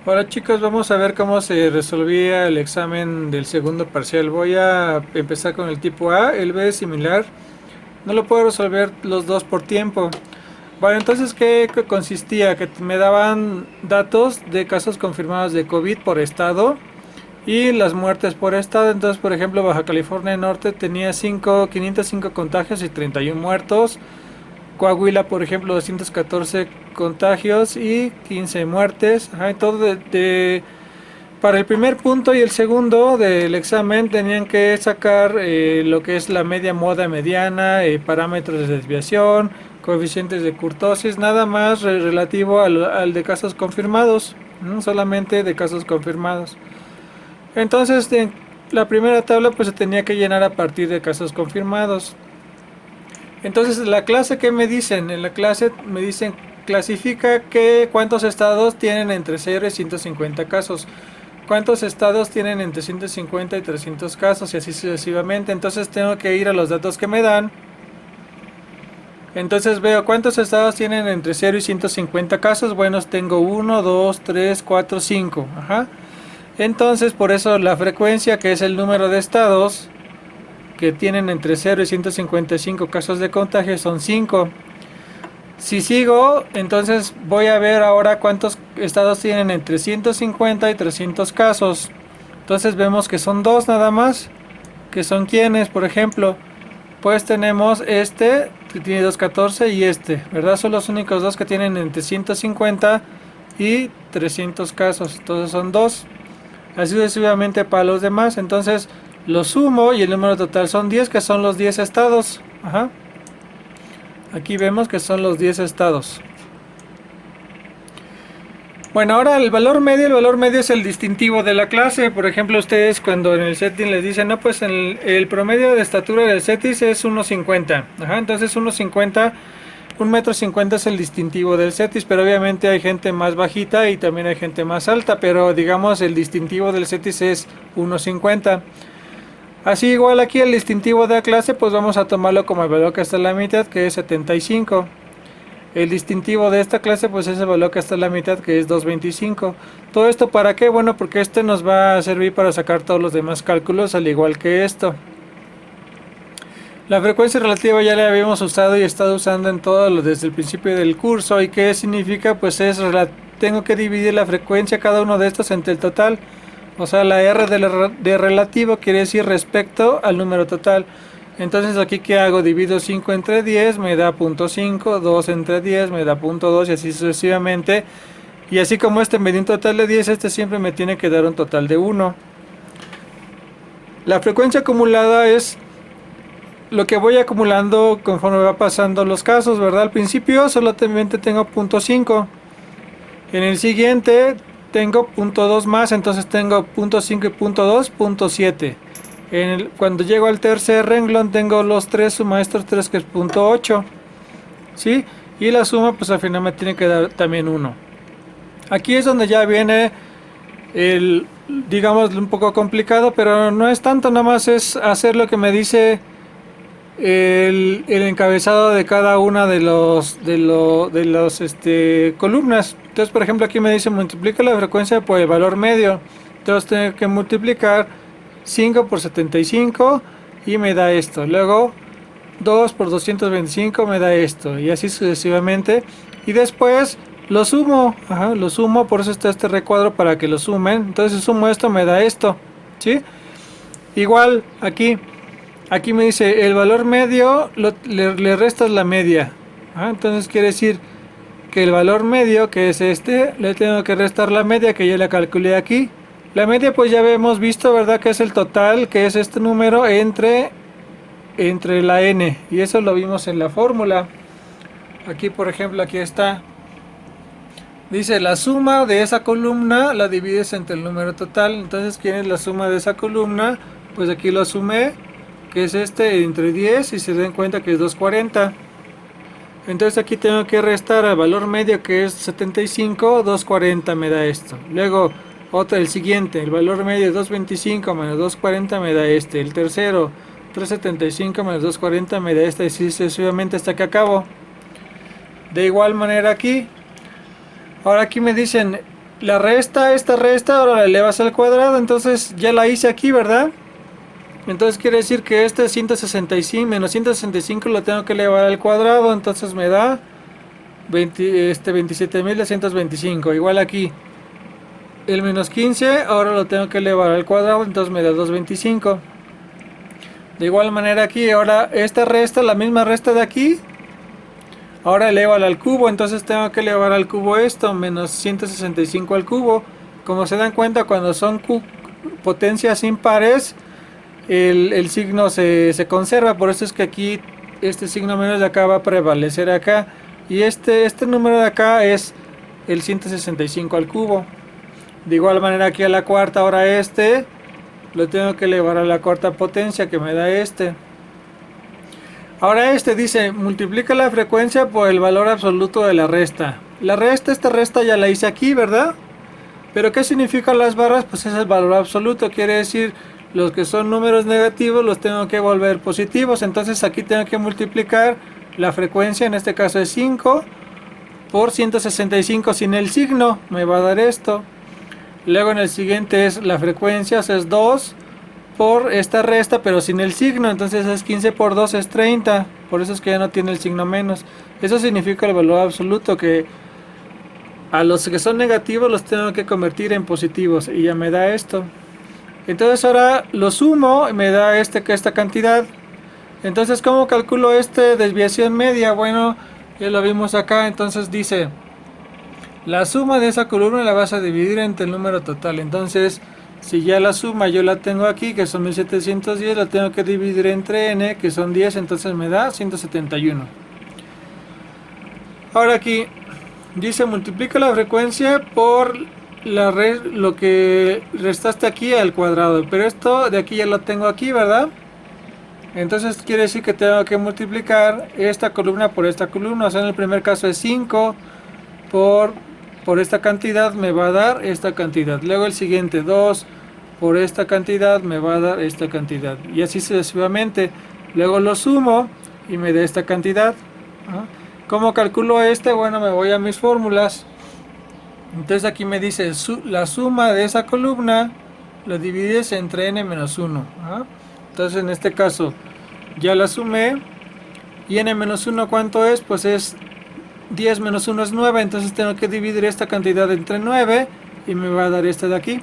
Hola chicos, vamos a ver cómo se resolvía el examen del segundo parcial. Voy a empezar con el tipo A, el B es similar. No lo puedo resolver los dos por tiempo. Bueno, entonces, ¿qué consistía? Que me daban datos de casos confirmados de COVID por estado y las muertes por estado. Entonces, por ejemplo, Baja California Norte tenía 505 contagios y 31 muertos. Coahuila, por ejemplo, 214 contagios y 15 muertes. Ajá, todo para el primer punto y el segundo del examen tenían que sacar lo que es la media moda mediana, parámetros de desviación, coeficientes de kurtosis, nada más relativo al de casos confirmados, ¿no? Solamente de casos confirmados. Entonces, la primera tabla pues se tenía que llenar a partir de casos confirmados. Entonces, la clase, ¿qué me dicen? En la clase me dicen clasifica cuántos estados tienen entre 0 y 150 casos. ¿Cuántos estados tienen entre 150 y 300 casos? Y así sucesivamente. Entonces tengo que ir a los datos que me dan. Entonces veo cuántos estados tienen entre 0 y 150 casos. Bueno, tengo 1, 2, 3, 4, 5. Ajá. Entonces, por eso la frecuencia, que es el número de estados que tienen entre 0 y 155 casos de contagio, son 5. Si sigo, entonces voy a ver ahora cuántos estados tienen entre 150 y 300 casos. Entonces vemos que son dos nada más. Que son quienes, por ejemplo, pues tenemos este que tiene 214 y este, ¿verdad? Son los únicos dos que tienen entre 150 y 300 casos. Entonces son dos. Así sucesivamente para los demás. Entonces lo sumo y el número total son 10, que son los 10 estados. Ajá. Aquí vemos que son los 10 estados. Bueno, ahora el valor medio es el distintivo de la clase. Por ejemplo, ustedes cuando en el setting les dicen, no, pues el promedio de estatura del CETIS es 1.50. Ajá, entonces 1.50, 1,50 m es el distintivo del CETIS, pero obviamente hay gente más bajita y también hay gente más alta, pero digamos el distintivo del CETIS es 1.50. Así igual aquí el distintivo de la clase, pues vamos a tomarlo como el valor que está en la mitad, que es 75. El distintivo de esta clase pues es el valor que está en la mitad, que es 225. ¿Todo esto para qué? Bueno, porque este nos va a servir para sacar todos los demás cálculos, al igual que esto. La frecuencia relativa ya la habíamos usado y estado usando en todo desde el principio del curso. ¿Y qué significa? Pues tengo que dividir la frecuencia cada uno de estos entre el total. O sea, la R de relativo quiere decir respecto al número total. Entonces aquí que hago, divido 5 entre 10, me da 0.5, 2 entre 10 me da 0.2 y así sucesivamente. Y así como este me dio un total de 10, este siempre me tiene que dar un total de 1. La frecuencia acumulada es lo que voy acumulando conforme va pasando los casos, ¿verdad? Al principio solamente tengo 0.5. En el siguiente tengo 0.2 más, entonces tengo 0.5 y 0.2, 0.7. Cuando llego al tercer renglón tengo los tres, suma estos tres, que es 0.8, ¿sí? Y la suma pues al final me tiene que dar también 1. Aquí es donde ya viene digamos, un poco complicado, pero no es tanto, nada más es hacer lo que me dice el encabezado de cada una de los columnas. Entonces, por ejemplo, aquí me dice multiplica la frecuencia por el valor medio. Entonces tengo que multiplicar 5 por 75 y me da esto. Luego 2 por 225 me da esto. Y así sucesivamente. Y después lo sumo. Ajá, lo sumo, por eso está este recuadro para que lo sumen. Entonces si sumo esto me da esto, ¿sí? Igual aquí me dice el valor medio, le restas la media. Entonces quiere decir que el valor medio, que es este, le tengo que restar la media, que ya la calculé aquí. La media pues ya habíamos visto, ¿verdad? Que es el total, que es este número entre la n. Y eso lo vimos en la fórmula. Aquí, por ejemplo, aquí está. Dice la suma de esa columna la divides entre el número total. Entonces, ¿quién es la suma de esa columna? Pues aquí lo sumé, que es este entre 10 y se den cuenta que es 240. Entonces aquí tengo que restar al valor medio, que es 75, 240 me da esto. Luego el siguiente, el valor medio es 225 menos 240 me da este. El tercero, 375 menos 240 me da este, y así sucesivamente hasta que acabo. De igual manera aquí. Ahora aquí me dicen la resta, esta resta, ahora la elevas al cuadrado, entonces ya la hice aquí, ¿verdad? Entonces quiere decir que este 165 menos 165 lo tengo que elevar al cuadrado, entonces me da 27.225, igual aquí. El menos 15 ahora lo tengo que elevar al cuadrado, entonces me da 225. De igual manera aquí, ahora esta resta, la misma resta de aquí, ahora elévala al cubo, entonces tengo que elevar al cubo esto, menos 165 al cubo. Como se dan cuenta, cuando son potencias impares, el signo se conserva, por eso es que aquí este signo menos de acá va a prevalecer acá. Y este número de acá es el 165 al cubo. De igual manera aquí a la cuarta, ahora este lo tengo que elevar a la cuarta potencia, que me da este. Ahora este dice, multiplica la frecuencia por el valor absoluto de la resta. La resta, esta resta ya la hice aquí, ¿verdad? Pero ¿qué significan las barras? Pues es el valor absoluto, quiere decir los que son números negativos los tengo que volver positivos. Entonces aquí tengo que multiplicar la frecuencia, en este caso es 5, por 165 sin el signo, me va a dar esto. Luego en el siguiente es la frecuencia, o sea, es 2 por esta resta, pero sin el signo, entonces es 15 por 2 es 30, por eso es que ya no tiene el signo menos. Eso significa el valor absoluto, que a los que son negativos los tengo que convertir en positivos, y ya me da esto. Entonces ahora lo sumo y me da esta cantidad. Entonces, ¿cómo calculo desviación media? Bueno, ya lo vimos acá, entonces dice, la suma de esa columna la vas a dividir entre el número total. Entonces, si ya la suma yo la tengo aquí, que son 1710, la tengo que dividir entre n, que son 10, entonces me da 171. Ahora aquí dice, multiplica la frecuencia por lo que restaste aquí al cuadrado. Pero esto de aquí ya lo tengo aquí, ¿verdad? Entonces quiere decir que tengo que multiplicar esta columna por esta columna. O sea, en el primer caso es 5 por esta cantidad, me va a dar esta cantidad. Luego el siguiente, 2 por esta cantidad, me va a dar esta cantidad. Y así sucesivamente. Luego lo sumo y me da esta cantidad. ¿Cómo calculo Bueno, me voy a mis fórmulas. Entonces aquí me dice, la suma de esa columna lo divides entre n menos 1. Entonces en este caso ya la sumé. Y n menos 1, ¿cuánto es? Pues es 10 menos 1 es 9, entonces tengo que dividir esta cantidad entre 9 y me va a dar esta de aquí.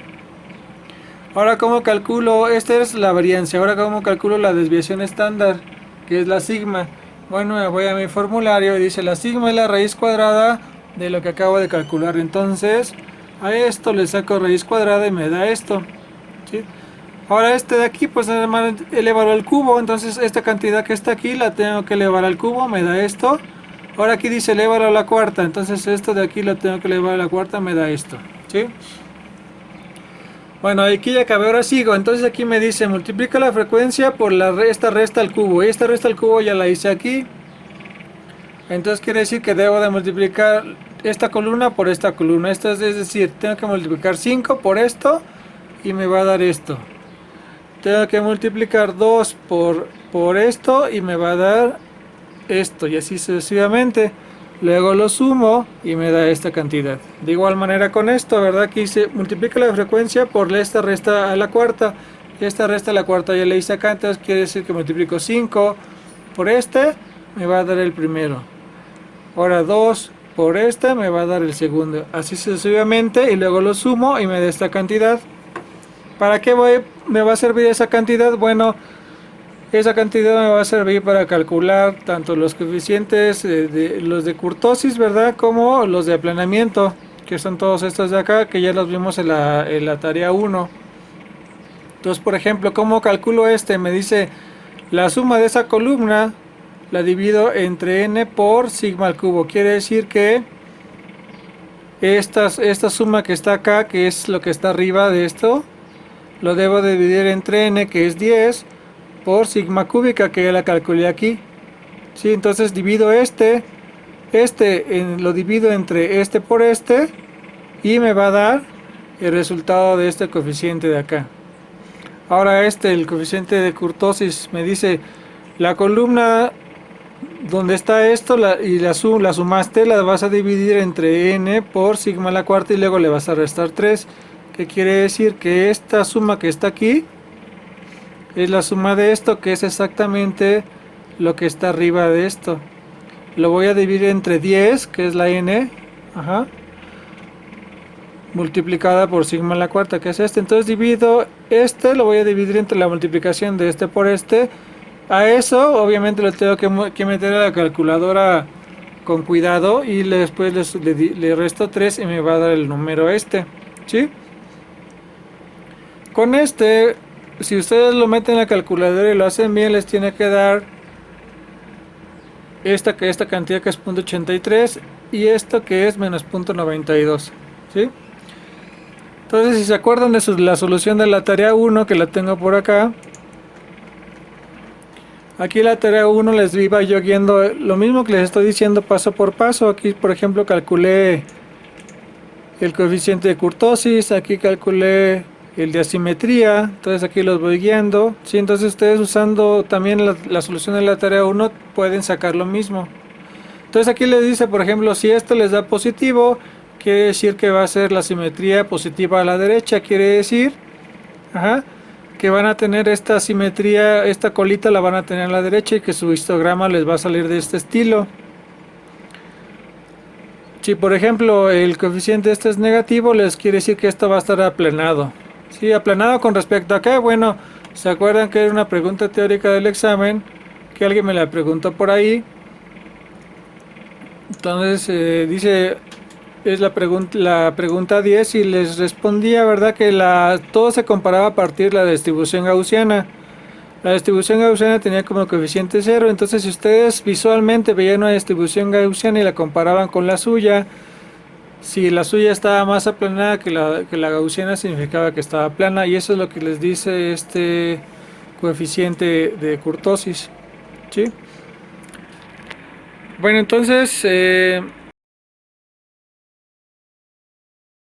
Ahora, ¿cómo calculo? Esta es la variancia. Ahora, ¿cómo calculo la desviación estándar? Que es la sigma. Bueno, me voy a mi formulario y dice, la sigma es la raíz cuadrada de lo que acabo de calcular. Entonces, a esto le saco raíz cuadrada y me da esto, ¿sí? Ahora de aquí, pues además elevarlo al cubo. Entonces esta cantidad que está aquí la tengo que elevar al cubo, me da esto. Ahora aquí dice elevar a la cuarta, entonces esto de aquí lo tengo que elevar a la cuarta, me da esto, ¿sí? Bueno, aquí ya acabé, ahora sigo. Entonces aquí me dice, multiplica la frecuencia por esta resta al cubo. Y esta resta al cubo ya la hice aquí. Entonces quiere decir que debo de multiplicar esta columna por esta columna. Esto es decir, tengo que multiplicar 5 por esto y me va a dar esto. Tengo que multiplicar 2 por esto y me va a dar esto, y así sucesivamente. Luego lo sumo y me da esta cantidad. De igual manera con esto, ¿verdad? Aquí se multiplica la frecuencia por esta resta a la cuarta. Esta resta a la cuarta ya la hice acá, entonces quiere decir que multiplico 5 por me va a dar el primero. Ahora 2 por me va a dar el segundo. Así sucesivamente, y luego lo sumo y me da esta cantidad. ¿Para qué me va a servir esa cantidad? Bueno, esa cantidad me va a servir para calcular tanto los coeficientes los de kurtosis, ¿verdad? Como los de aplanamiento, que son todos estos de acá, que ya los vimos en la tarea 1. Entonces, por ejemplo, ¿cómo calculo Me dice, la suma de esa columna la divido entre n por sigma al cubo. Quiere decir que esta suma que está acá, que es lo que está arriba de esto, lo debo dividir entre n, que es 10, por sigma cúbica, que ya la calculé aquí. ¿Sí? Entonces divido lo divido entre por y me va a dar el resultado de este coeficiente de acá. Ahora el coeficiente de kurtosis me dice, la columna donde está esto y la sumaste, la vas a dividir entre n por sigma a la cuarta y luego le vas a restar 3. ¿Qué quiere decir? Que esta suma que está aquí es la suma de esto, que es exactamente lo que está arriba de esto. Lo voy a dividir entre 10, que es la n, multiplicada por sigma a la cuarta, que es este. Entonces divido este, lo voy a dividir entre la multiplicación de este por este. A eso obviamente lo tengo que meter a la calculadora con cuidado y después le resto 3 y me va a dar el número este, ¿sí? Con este, si ustedes lo meten en la calculadora y lo hacen bien, les tiene que dar esta cantidad que es 0.83 y esto que es menos 0.92, ¿sí? Entonces, si se acuerdan de la solución de la tarea 1, que la tengo por acá, aquí la tarea 1 les iba yo guiando lo mismo que les estoy diciendo paso por paso. Aquí, por ejemplo, calculé el coeficiente de kurtosis, aquí calculé el de asimetría, entonces aquí los voy guiando, ¿sí? Entonces ustedes usando también la solución de la tarea 1 pueden sacar lo mismo. Entonces aquí les dice, por ejemplo, si esto les da positivo, quiere decir que va a ser la simetría positiva a la derecha, quiere decir que van a tener esta simetría, esta colita la van a tener a la derecha y que su histograma les va a salir de este estilo. Si por ejemplo el coeficiente este es negativo, les quiere decir que esto va a estar aplanado. Sí, aplanado con respecto a qué. Bueno, ¿se acuerdan que era una pregunta teórica del examen? Que alguien me la preguntó por ahí. Entonces dice, es la pregunta 10 y les respondía, ¿verdad? Que todo se comparaba a partir de la distribución gaussiana. La distribución gaussiana tenía como coeficiente 0, entonces si ustedes visualmente veían una distribución gaussiana y la comparaban con la suya, si la suya estaba más aplanada que la gaussiana, significaba que estaba plana, y eso es lo que les dice este coeficiente de kurtosis, ¿sí? Bueno, entonces